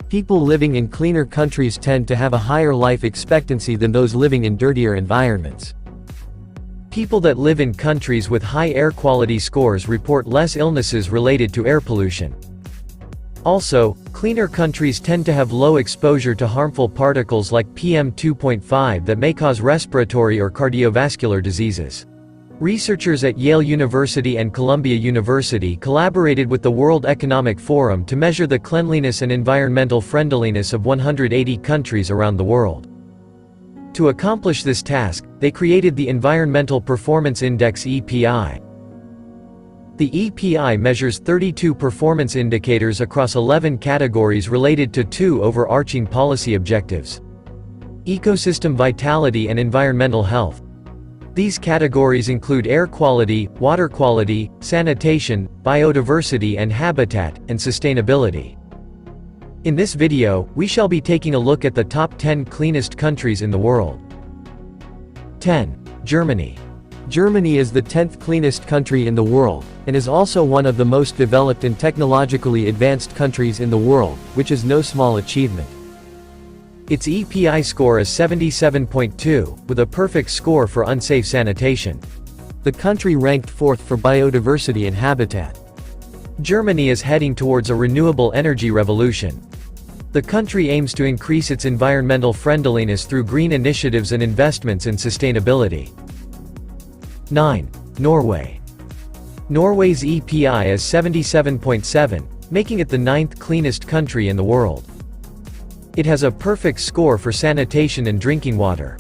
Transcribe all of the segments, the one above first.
People living in cleaner countries tend to have a higher life expectancy than those living in dirtier environments. People that live in countries with high air quality scores report less illnesses related to air pollution. Also, cleaner countries tend to have low exposure to harmful particles like PM 2.5 that may cause respiratory or cardiovascular diseases. Researchers at Yale University and Columbia University collaborated with the World Economic Forum to measure the cleanliness and environmental friendliness of 180 countries around the world. To accomplish this task, they created the Environmental Performance Index (EPI). The EPI measures 32 performance indicators across 11 categories related to two overarching policy objectives: ecosystem vitality and environmental health. These categories include air quality, water quality, sanitation, biodiversity and habitat, and sustainability. In this video, we shall be taking a look at the top 10 cleanest countries in the world. 10. Germany. Germany is the 10th cleanest country in the world, and is also one of the most developed and technologically advanced countries in the world, which is no small achievement. Its EPI score is 77.2, with a perfect score for unsafe sanitation. The country ranked 4th for biodiversity and habitat. Germany is heading towards a renewable energy revolution. The country aims to increase its environmental friendliness through green initiatives and investments in sustainability. 9. Norway. Norway's EPI is 77.7, making it the 9th cleanest country in the world. It has a perfect score for sanitation and drinking water.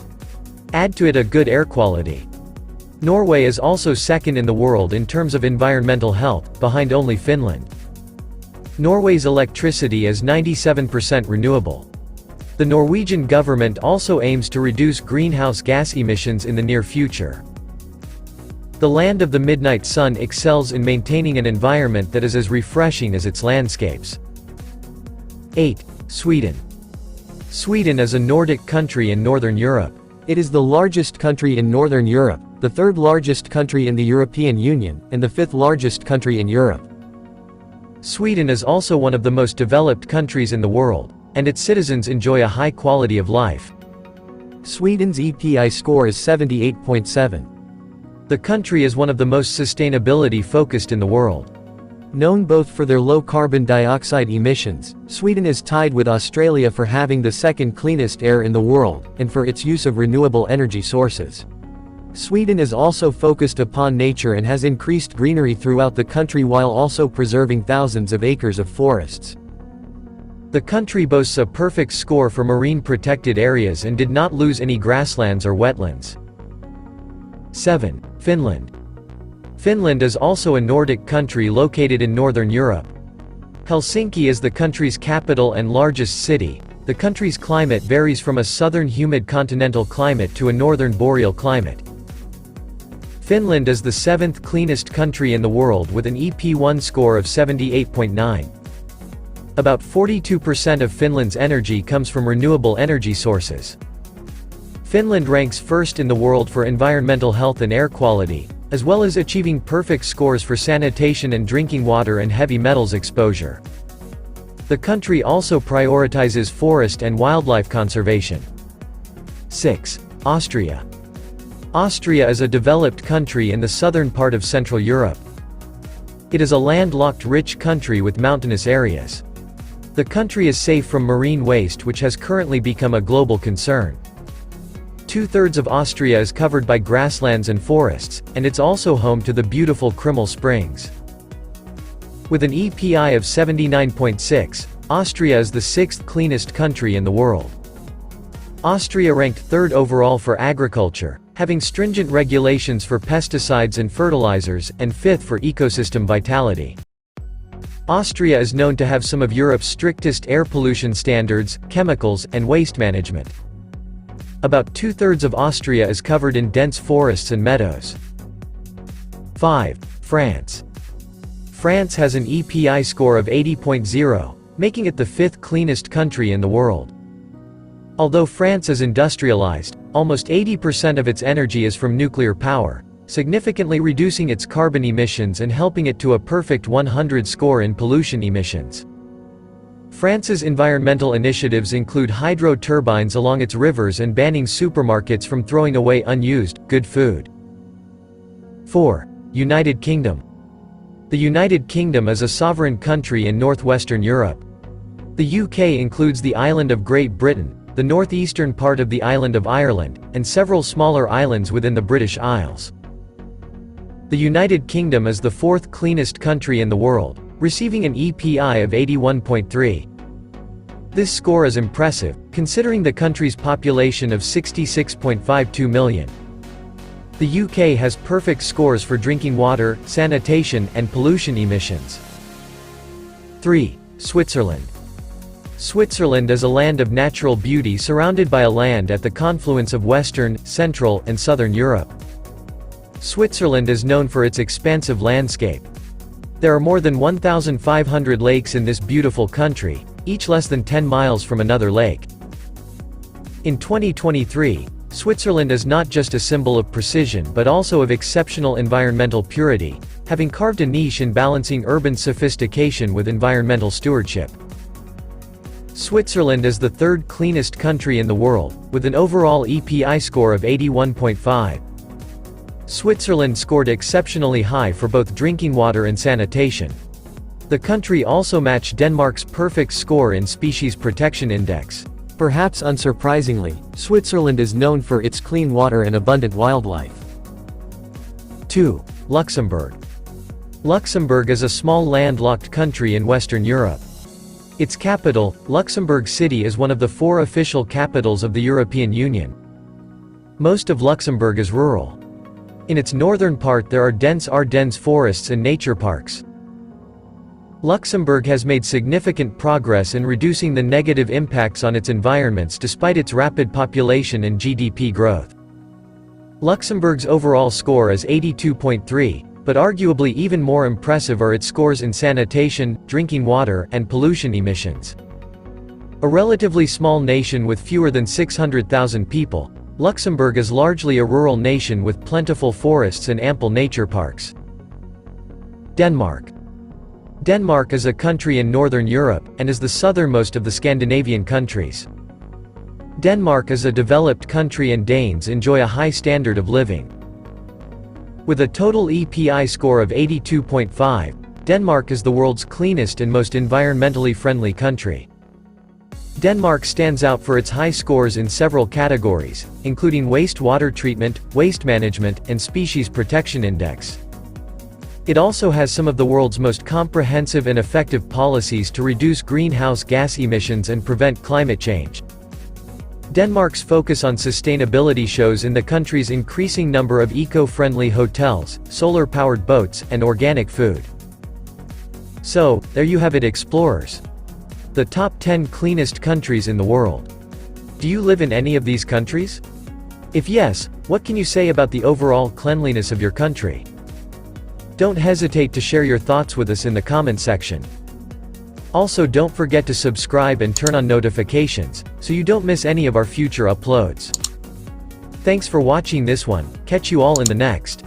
Add to it a good air quality. Norway is also second in the world in terms of environmental health, behind only Finland. Norway's electricity is 97% renewable. The Norwegian government also aims to reduce greenhouse gas emissions in the near future. The land of the midnight sun excels in maintaining an environment that is as refreshing as its landscapes. 8. Sweden. Sweden is a Nordic country in Northern Europe. It is the largest country in Northern Europe, the third largest country in the European Union, and the fifth largest country in Europe. Sweden is also one of the most developed countries in the world, and its citizens enjoy a high quality of life. Sweden's EPI score is 78.7. The country is one of the most sustainability-focused in the world. Known both for their low carbon dioxide emissions, Sweden is tied with Australia for having the second cleanest air in the world, and for its use of renewable energy sources. Sweden is also focused upon nature and has increased greenery throughout the country while also preserving thousands of acres of forests. The country boasts a perfect score for marine protected areas and did not lose any grasslands or wetlands. 7. Finland. Finland is also a Nordic country located in Northern Europe. Helsinki is the country's capital and largest city. The country's climate varies from a southern humid continental climate to a northern boreal climate. Finland is the 7th cleanest country in the world with an EP1 score of 78.9. About 42% of Finland's energy comes from renewable energy sources. Finland ranks first in the world for environmental health and air quality, as well as achieving perfect scores for sanitation and drinking water and heavy metals exposure. The country also prioritizes forest and wildlife conservation. 6. Austria. Austria is a developed country in the southern part of Central Europe. It is a landlocked rich country with mountainous areas. The country is safe from marine waste, which has currently become a global concern. 2/3 of Austria is covered by grasslands and forests, and it's also home to the beautiful Krimml Springs. With an EPI of 79.6, Austria is the 6th cleanest country in the world. Austria ranked 3rd overall for agriculture, having stringent regulations for pesticides and fertilizers, and 5th for ecosystem vitality. Austria is known to have some of Europe's strictest air pollution standards, chemicals, and waste management. About 2/3 of Austria is covered in dense forests and meadows. 5. France. France has an EPI score of 80.0, making it the 5th cleanest country in the world. Although France is industrialized, almost 80% of its energy is from nuclear power, significantly reducing its carbon emissions and helping it to a perfect 100 score in pollution emissions. France's environmental initiatives include hydro turbines along its rivers and banning supermarkets from throwing away unused, good food. 4. United Kingdom. The United Kingdom is a sovereign country in northwestern Europe. The UK includes the island of Great Britain, the northeastern part of the island of Ireland, and several smaller islands within the British Isles. The United Kingdom is the fourth cleanest country in the world, receiving an EPI of 81.3. This score is impressive, considering the country's population of 66.52 million. The UK has perfect scores for drinking water, sanitation, and pollution emissions. 3. Switzerland. Switzerland is a land of natural beauty surrounded by a land at the confluence of Western, Central, and Southern Europe. Switzerland is known for its expansive landscape. There are more than 1,500 lakes in this beautiful country, each less than 10 miles from another lake. In 2023, Switzerland is not just a symbol of precision but also of exceptional environmental purity, having carved a niche in balancing urban sophistication with environmental stewardship. Switzerland is the third cleanest country in the world, with an overall EPI score of 81.5. Switzerland scored exceptionally high for both drinking water and sanitation. The country also matched Denmark's perfect score in Species Protection Index. Perhaps unsurprisingly, Switzerland is known for its clean water and abundant wildlife. 2. Luxembourg. Luxembourg is a small landlocked country in Western Europe. Its capital, Luxembourg City, is one of the 4 official capitals of the European Union. Most of Luxembourg is rural. In its northern part there are dense Ardennes forests and nature parks. Luxembourg has made significant progress in reducing the negative impacts on its environments despite its rapid population and GDP growth. Luxembourg's overall score is 82.3. But arguably even more impressive are its scores in sanitation, drinking water, and pollution emissions. A relatively small nation with fewer than 600,000 people, Luxembourg is largely a rural nation with plentiful forests and ample nature parks. Denmark. Denmark is a country in northern Europe, and is the southernmost of the Scandinavian countries. Denmark is a developed country and Danes enjoy a high standard of living. With a total EPI score of 82.5, Denmark is the world's cleanest and most environmentally friendly country. Denmark stands out for its high scores in several categories, including waste water treatment, waste management, and Species Protection Index. It also has some of the world's most comprehensive and effective policies to reduce greenhouse gas emissions and prevent climate change. Denmark's focus on sustainability shows in the country's increasing number of eco-friendly hotels, solar-powered boats, and organic food. So, there you have it, explorers. The top 10 cleanest countries in the world. Do you live in any of these countries? If yes, what can you say about the overall cleanliness of your country? Don't hesitate to share your thoughts with us in the comment section. Also, don't forget to subscribe and turn on notifications, so you don't miss any of our future uploads. Thanks for watching this one, catch you all in the next.